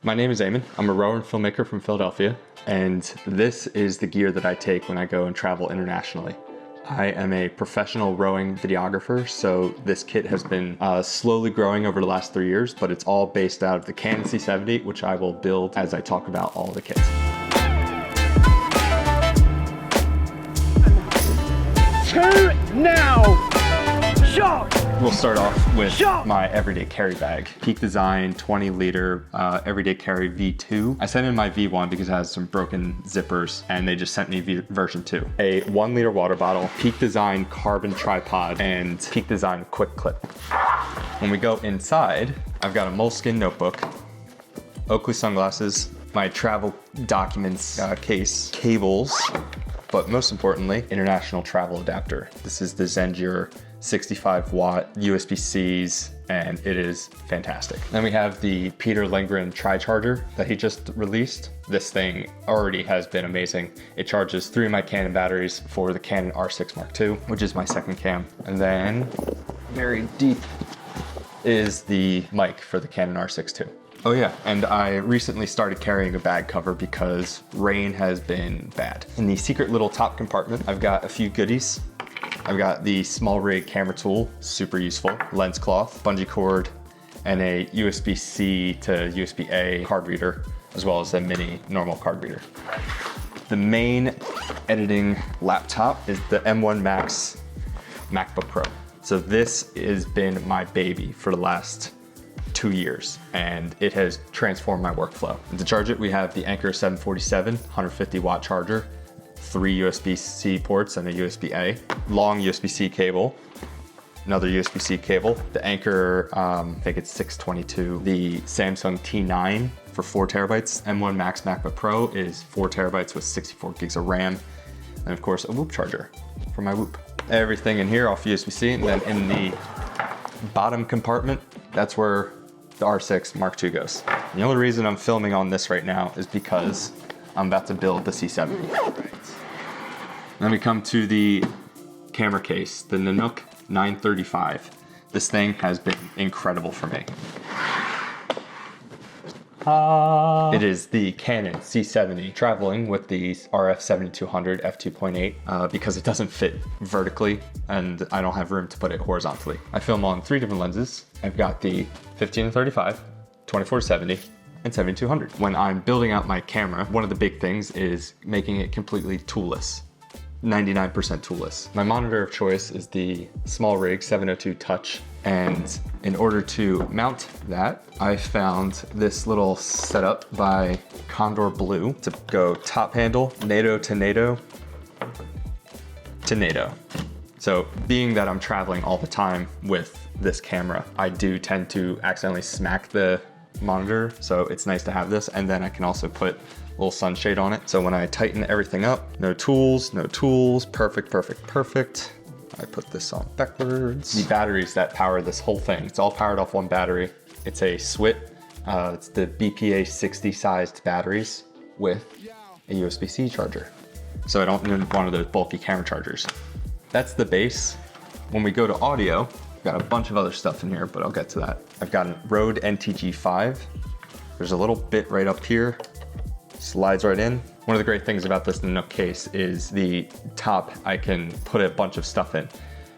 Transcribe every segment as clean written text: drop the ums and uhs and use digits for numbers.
My name is Eamon. I'm a rower and filmmaker from Philadelphia, and this is the gear that I take when I go and travel internationally. I am a professional rowing videographer, so this kit has been slowly growing over the last 3 years, but it's all based out of the Canon C70, which I will build as I talk about all the kits. Now! Shot! We'll start off with my everyday carry bag. Peak Design 20 liter everyday carry V2. I sent in my V1 because it has some broken zippers and they just sent me version 2. A 1 liter water bottle, Peak Design carbon tripod, and Peak Design quick clip. When we go inside, I've got a moleskin notebook, Oakley sunglasses, my travel documents case, cables, but most importantly, international travel adapter. This is the Zendure 65 watt USB-Cs, and it is fantastic. Then we have the Peter Lindgren tri-charger that he just released. This thing already has been amazing. It charges 3 of my Canon batteries for the Canon R6 Mark II, which is my second cam. And then very deep is the mic for the Canon R6 II. Oh yeah, and I recently started carrying a bag cover because rain has been bad. In the secret little top compartment, I've got a few goodies. I've got the small rig camera tool, super useful, lens cloth, bungee cord, and a USB-C to USB-A card reader, as well as a mini normal card reader. The main editing laptop is the M1 Max MacBook Pro. So this has been my baby for the last 2 years, and it has transformed my workflow. And to charge it, we have the Anker 747 150 watt charger, 3 USB-C ports and a USB-A, long USB-C cable, another USB-C cable, the Anker, I think it's 622, the Samsung T9 for 4 terabytes, M1 Max MacBook Pro is 4 terabytes with 64 gigs of RAM, and of course a Whoop charger for my Whoop. Everything in here off USB-C, and then in the bottom compartment, that's where the R6 Mark II goes. The only reason I'm filming on this right now is because I'm about to build the C70. Then we come to the camera case, the Nanook 935. This thing has been incredible for me. It is the Canon C70 traveling with the RF 7200 f2.8 because it doesn't fit vertically and I don't have room to put it horizontally. I film on 3 different lenses. I've got the 15-35, 24-70, and 7200. When I'm building out my camera, one of the big things is making it completely toolless. 99% toolless. My monitor of choice is the small rig 702 Touch, and in order to mount that, I found this little setup by Condor Blue to go top handle, NATO to NATO to NATO. So being that I'm traveling all the time with this camera, I do tend to accidentally smack the monitor, so it's nice to have this, and then I can also put a little sunshade on it. So when I tighten everything up, no tools, perfect, perfect, perfect. I put this on backwards. The batteries that power this whole thing, it's all powered off one battery. It's a SWIT, it's the BPA 60 sized batteries with a USB-C charger. So I don't need one of those bulky camera chargers. That's the base. When we go to audio, I've got a bunch of other stuff in here, but I'll get to that. I've got a Rode NTG5. There's a little bit right up here, slides right in. One of the great things about this Nanook case is the top, I can put a bunch of stuff in.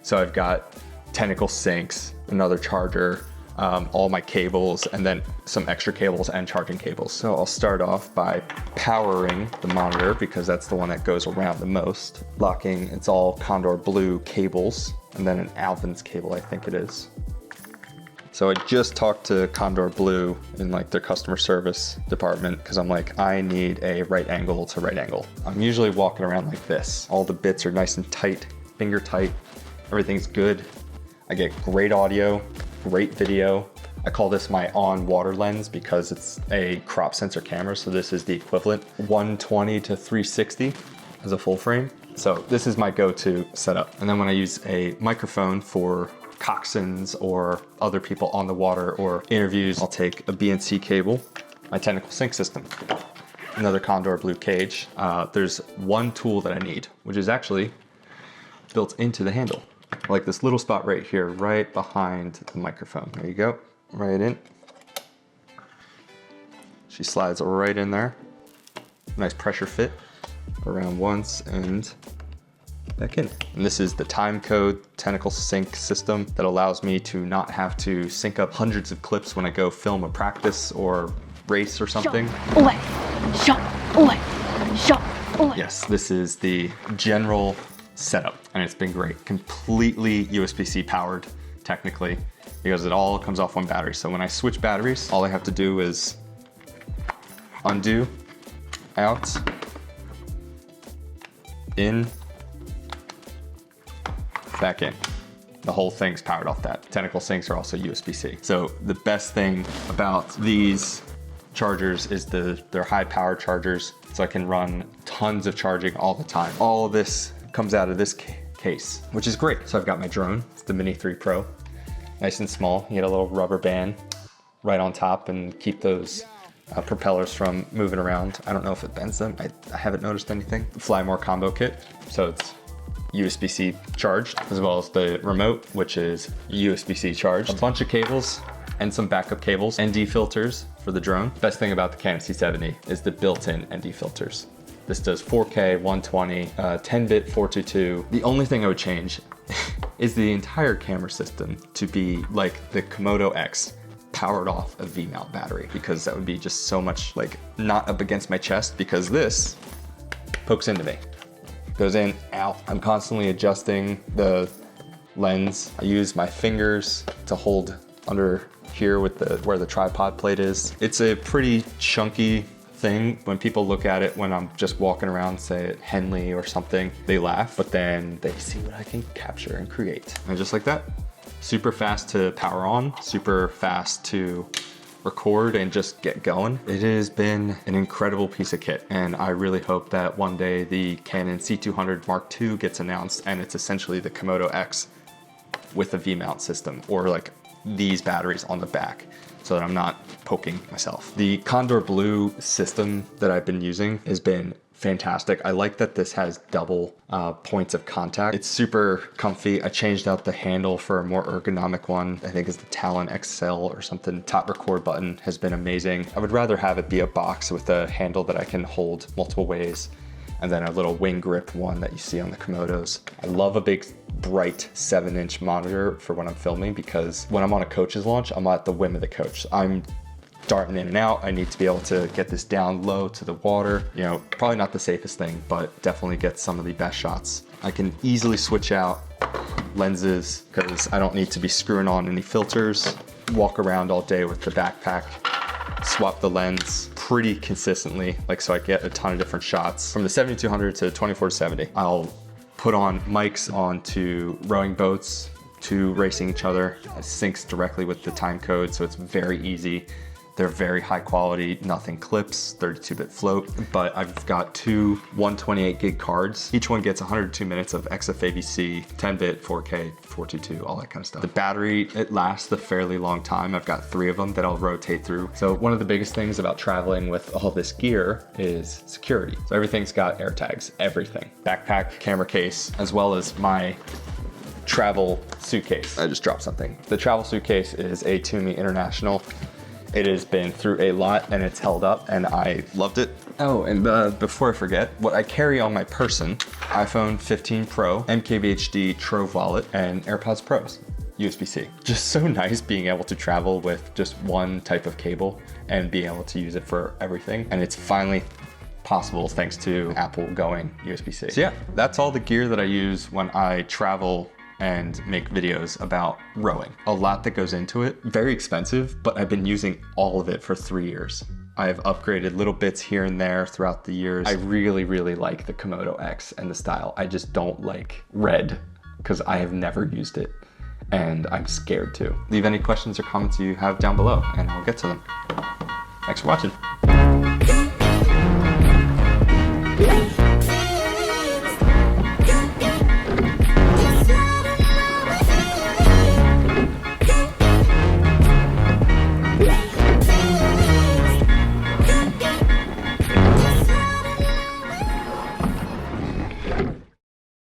So I've got Tentacle sinks, another charger, all my cables, and then some extra cables and charging cables. So I'll start off by powering the monitor because that's the one that goes around the most. Locking, it's all Condor Blue cables, and then an Alvin's cable, I think it is. So I just talked to Condor Blue in like their customer service department because I'm like, I need a right angle to right angle. I'm usually walking around like this. All the bits are nice and tight, finger tight. Everything's good. I get great audio, great video. I call this my on water lens because it's a crop sensor camera. So this is the equivalent 120 to 360 as a full frame. So this is my go-to setup. And then when I use a microphone for coxswains or other people on the water or interviews, I'll take a BNC cable, my Tentacle sync system, another Condor Blue cage. There's one tool that I need, which is actually built into the handle. Like this little spot right here, right behind the microphone. There you go, right in. She slides right in there. Nice pressure fit. Around once and back in. And this is the time code Tentacle sync system that allows me to not have to sync up hundreds of clips when I go film a practice or race or something. Yes, this is the general setup and it's been great. Completely USB-C powered technically because it all comes off one battery. So when I switch batteries, all I have to do is undo, out, in, back in. The whole thing's powered off that. Tentacle syncs are also USB-C. So the best thing about these chargers is they're high power chargers, so I can run tons of charging all the time. All of this comes out of this case, which is great. So I've got my drone, it's the Mini 3 Pro. Nice and small. You get a little rubber band right on top and keep those propellers from moving around. I don't know if it bends them. I haven't noticed anything. Fly More combo kit. So it's USB-C charged, as well as the remote, which is USB-C charged. A bunch of cables and some backup cables. ND filters for the drone. Best thing about the Canon C70 is the built-in ND filters. This does 4K, 120, 10-bit 422. The only thing I would change is the entire camera system to be like the Komodo X, powered off a V-mount battery, because that would be just so much like not up against my chest, because this pokes into me. Goes in, out. I'm constantly adjusting the lens. I use my fingers to hold under here with where the tripod plate is. It's a pretty chunky thing. When people look at it when I'm just walking around, say at Henley or something, they laugh, but then they see what I can capture and create. And just like that, super fast to power on, super fast to record and just get going. It has been an incredible piece of kit, and I really hope that one day the Canon C200 Mark II gets announced and it's essentially the Komodo X with a V-mount system, or like these batteries on the back, so that I'm not poking myself. The Condor Blue system that I've been using has been fantastic. I like that this has double points of contact. It's super comfy. I changed out the handle for a more ergonomic one. I think it's the Talon XL or something. Top record button has been amazing. I would rather have it be a box with a handle that I can hold multiple ways, and then a little wing grip one that you see on the Komodos. I love a big bright 7-inch monitor for when I'm filming, because when I'm on a coach's launch, I'm at the whim of the coach. I'm darting in and out. I need to be able to get this down low to the water. You know, probably not the safest thing, but definitely get some of the best shots. I can easily switch out lenses because I don't need to be screwing on any filters. Walk around all day with the backpack, swap the lens pretty consistently, like, so I get a ton of different shots. From the 7200 to 24-70, I'll put on mics onto rowing boats to racing each other. It syncs directly with the time code, so it's very easy. They're very high quality, nothing clips, 32-bit float, but I've got two 128 gig cards. Each one gets 102 minutes of XFAVC, 10-bit, 4K, 422, all that kind of stuff. The battery, it lasts a fairly long time. I've got 3 of them that I'll rotate through. So one of the biggest things about traveling with all this gear is security. So everything's got air tags, everything. Backpack, camera case, as well as my travel suitcase. I just dropped something. The travel suitcase is a Toomey International. It has been through a lot and it's held up and I loved it. Oh, and before I forget, what I carry on my person: iPhone 15 Pro, MKBHD Trove wallet, and AirPods Pros, USB-C. Just so nice being able to travel with just one type of cable and being able to use it for everything. And it's finally possible thanks to Apple going USB-C. So yeah, that's all the gear that I use when I travel and make videos about rowing. A lot that goes into it. Very expensive, but I've been using all of it for 3 years. I've upgraded little bits here and there throughout the years. I really, really like the Komodo X and the style. I just don't like red because I have never used it and I'm scared to. Leave any questions or comments you have down below and I'll get to them. Thanks for watching.